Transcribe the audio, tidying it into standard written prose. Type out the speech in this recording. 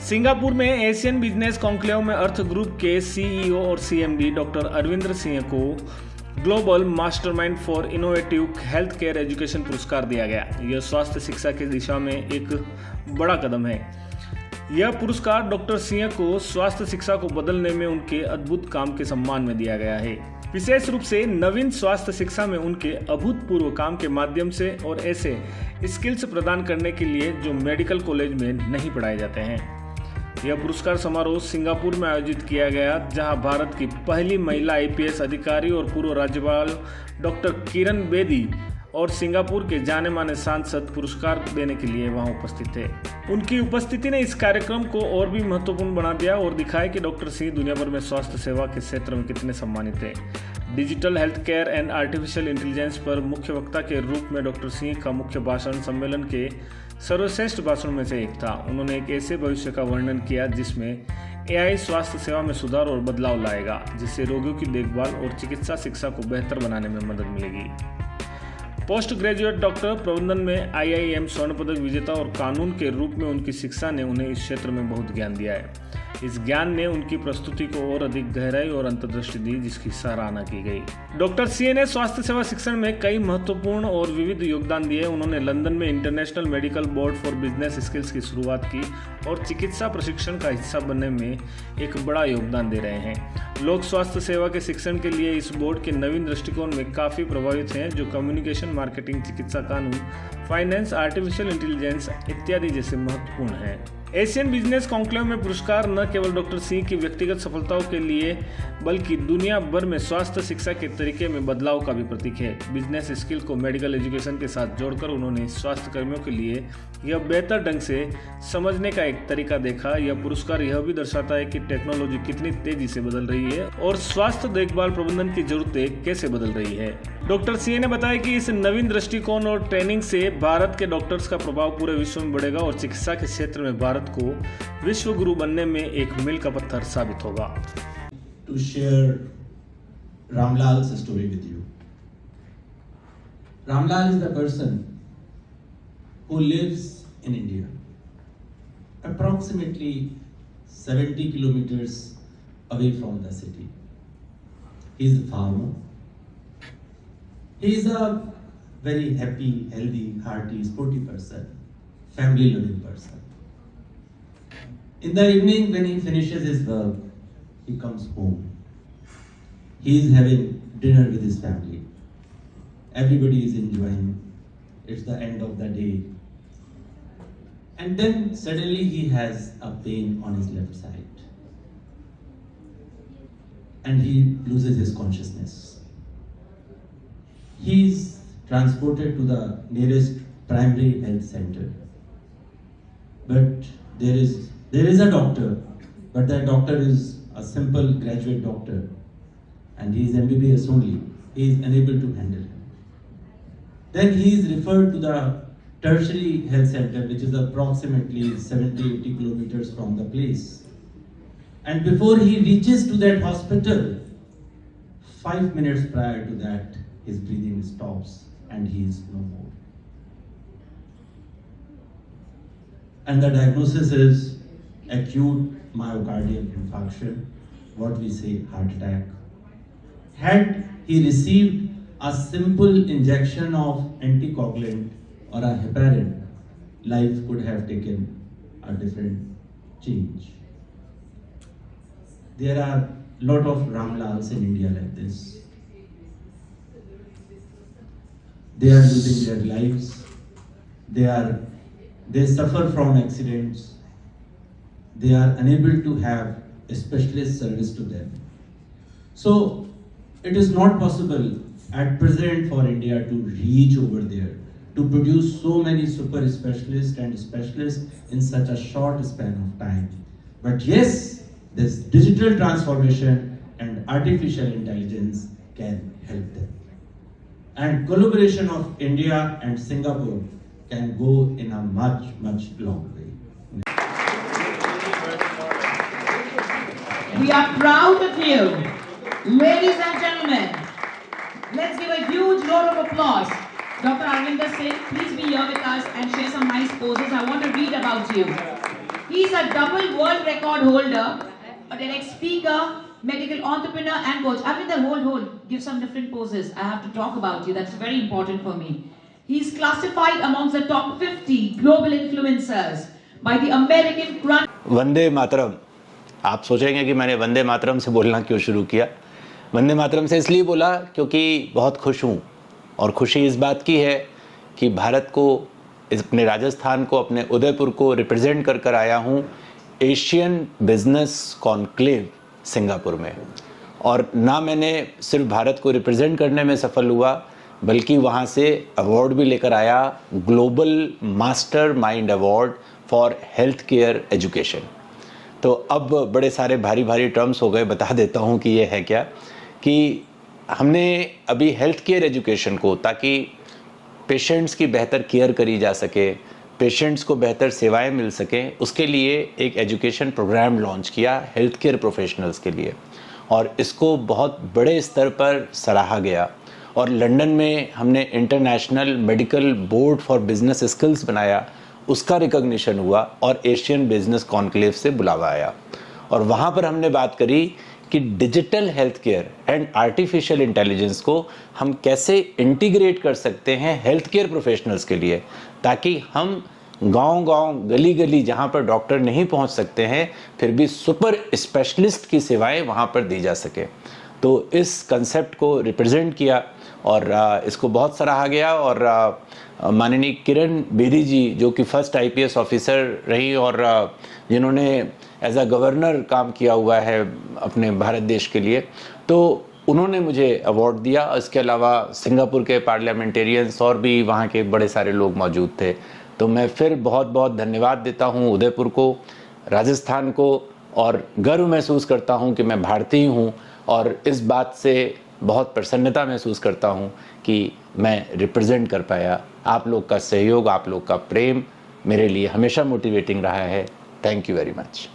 Singapore में Asian business conclave में अर्थ group के सीईओ और सीएमडी डॉक्टर अरविंदर सिंह को global mastermind for innovative health care education पुरस्कार दिया गया। यह स्वास्थ्य शिक्षा की दिशा में एक बड़ा कदम है। यह पुरस्कार डॉक्टर सिंह को स्वास्थ्य शिक्षा को बदलने में उनके अद्भुत काम के सम्मान में दिया गया है, विशेष रूप से नवीन स्वास्थ्य शिक्षा में उनके अभूतपूर्व काम के माध्यम से और ऐसे स्किल्स प्रदान करने के लिए जो मेडिकल कॉलेज में नहीं पढ़ाए जाते हैं। यह पुरस्कार समारोह सिंगापुर में आयोजित किया गया, जहां भारत की पहली महिला आईपीएस अधिकारी और पूर्व राज्यपाल डॉक्टर किरण बेदी और सिंगापुर के जाने माने सांसद पुरस्कार देने के लिए वहां उपस्थित थे। उनकी उपस्थिति ने इस कार्यक्रम को और भी महत्वपूर्ण बना दिया और दिखाया कि डॉक्टर सिंह दुनिया भर में स्वास्थ्य सेवा के क्षेत्र में कितने सम्मानित थे। Digital health care and artificial intelligence पर मुख्य वक्ता के रूप में डॉक्टर सिंह का मुख्य भाषण सम्मेलन के सर्वश्रेष्ठ भाषण में से एक था। उन्होंने एक ऐसे भविष्य का वर्णन किया जिसमें एआई स्वास्थ्य सेवा में सुधार और बदलाव लाएगा, जिससे रोगियों की देखभाल और चिकित्सा शिक्षा को बेहतर बनाने में मदद मिलेगी। पोस्ट ग्रेजुएट डॉक्टर प्रबंधन में आईआईएम स्वर्ण पदक विजेता और कानून के रूप में उनकी शिक्षा ने उन्हें इस क्षेत्र में बहुत ज्ञान दिया है। इस ज्ञान ने उनकी प्रस्तुति को और अधिक गहराई और अंतर्दृष्टि दी, जिसकी सराहना की गई। डॉक्टर सिंह ने स्वास्थ्य सेवा शिक्षण में कई महत्वपूर्ण और विविध योगदान दिए। उन्होंने लंदन में international medical board for business skills की शुरुआत की और चिकित्सा प्रशिक्षण का हिस्सा बनने में एक बड़ा योगदान दे रहे हैं। लोक स्वास्थ्य सेवा के शिक्षण के लिए इस बोर्ड के नवीन दृष्टिकोण में काफ़ी प्रभावित हैं, जो कम्युनिकेशन, मार्केटिंग, चिकित्सा कानून, फाइनेंस, आर्टिफिशियल इंटेलिजेंस इत्यादि जैसे महत्वपूर्ण हैं। एशियन बिजनेस कॉन्क्लेव में पुरस्कार न केवल डॉक्टर सिंह की व्यक्तिगत सफलताओं के लिए बल्कि दुनिया भर में स्वास्थ्य शिक्षा के तरीके में बदलाव का भी प्रतीक है। बिजनेस स्किल को मेडिकल एजुकेशन के साथ जोड़कर उन्होंने स्वास्थ्य कर्मियों के लिए यह बेहतर ढंग से समझने का एक तरीका देखा। यह पुरस्कार यह भी दर्शाता है कि टेक्नोलॉजी कितनी तेजी से बदल रही है और स्वास्थ्य देखभाल प्रबंधन की जरूरतें कैसे बदल रही है। डॉक्टर सिंह ने बताया कि इस नवीन दृष्टिकोण और ट्रेनिंग से भारत के डॉक्टर्स का प्रभाव पूरे विश्व में बढ़ेगा और चिकित्सा के क्षेत्र में भारत को विश्व गुरु बनने में एक मील का पत्थर साबित होगा। To share Ramlal's story with you. Ramlal is the person who lives in India, approximately 70 kilometers away from the city. He is a farmer. He is a very happy, healthy, hearty, sporty person, family-loving person. In the evening, when he finishes his work, he comes home. He is having dinner with his family. Everybody is enjoying. It's the end of the day. And then suddenly he has a pain on his left side. And he loses his consciousness. He is transported to the nearest primary health center. But there is a doctor, but that doctor is a simple graduate doctor and he is MBBS only. He is unable to handle him. Then he is referred to the tertiary health center, which is approximately 70-80 kilometers from the place. And before he reaches to that hospital, 5 minutes prior to that, his breathing stops and he is no more. And the diagnosis is acute myocardial infarction, what we say heart attack. Had he received a simple injection of anticoagulant or a heparin, life could have taken a different change. There are a lot of Ramlals in India like this. They are losing their lives. They suffer from accidents. They are unable to have a specialist service to them. So it is not possible at present for India to reach over there, to produce so many super specialists and specialists in such a short span of time. But yes, this digital transformation and artificial intelligence can help them. And collaboration of India and Singapore can go in a much, much long way. We are proud of you. Ladies and gentlemen, let's give a huge round of applause. Dr. Arvinder Singh, please be here with us and share some nice poses. I want to read about you. He's a double world record holder, a direct speaker, medical entrepreneur and coach. Arvinder, hold. Give some different poses. I have to talk about you. That's very important for me. He's classified amongst the top 50 global influencers by the American Crunch. Vande Mataram. आप सोचेंगे कि मैंने वंदे मातरम से बोलना क्यों शुरू किया। वंदे मातरम से इसलिए बोला क्योंकि बहुत खुश हूँ, और खुशी इस बात की है कि भारत को, अपने राजस्थान को, अपने उदयपुर को रिप्रेजेंट कर आया हूँ एशियन बिजनेस कॉन्क्लेव सिंगापुर में। और ना मैंने सिर्फ भारत को रिप्रेजेंट करने में सफल हुआ, बल्कि वहाँ से अवार्ड भी लेकर आया, global master mind award for health care education. तो अब बड़े सारे भारी टर्म्स हो गए, बता देता हूँ कि ये है क्या। कि हमने अभी हेल्थ केयर एजुकेशन को, ताकि पेशेंट्स की बेहतर केयर करी जा सके, पेशेंट्स को बेहतर सेवाएं मिल सकें, उसके लिए एक एजुकेशन प्रोग्राम लॉन्च किया हेल्थ केयर प्रोफेशनल्स के लिए, और इसको बहुत बड़े स्तर पर सराहा गया। और लंदन में हमने international medical board for business skills बनाया, उसका रिकॉग्निशन हुआ, और एशियन बिजनेस कॉन्क्लेव से बुलावा आया। और वहाँ पर हमने बात करी कि digital health care and artificial intelligence को हम कैसे इंटीग्रेट कर सकते हैं हेल्थ केयर प्रोफेशनल्स के लिए, ताकि हम गांव-गांव, गली-गली जहां पर डॉक्टर नहीं पहुंच सकते हैं, फिर भी सुपर स्पेशलिस्ट की सेवाएं वहां पर दी जा सके। तो इस कंसेप्ट को रिप्रेजेंट किया और इसको बहुत सराहा गया। और माननीय किरण बेदी जी, जो कि फर्स्ट आईपीएस ऑफिसर रही और जिन्होंने एज अ गवर्नर काम किया हुआ है अपने भारत देश के लिए, तो उन्होंने मुझे अवार्ड दिया। इसके अलावा सिंगापुर के पार्लियामेंटेरियंस और भी वहाँ के बड़े सारे लोग मौजूद थे। तो मैं फिर बहुत धन्यवाद देता हूँ उदयपुर को, राजस्थान को, और गर्व महसूस करता हूँ कि मैं भारतीय हूँ, और इस बात से बहुत प्रसन्नता महसूस करता हूँ कि मैं रिप्रेजेंट कर पाया। आप लोग का सहयोग, आप लोग का प्रेम मेरे लिए हमेशा मोटिवेटिंग रहा है। Thank you very much.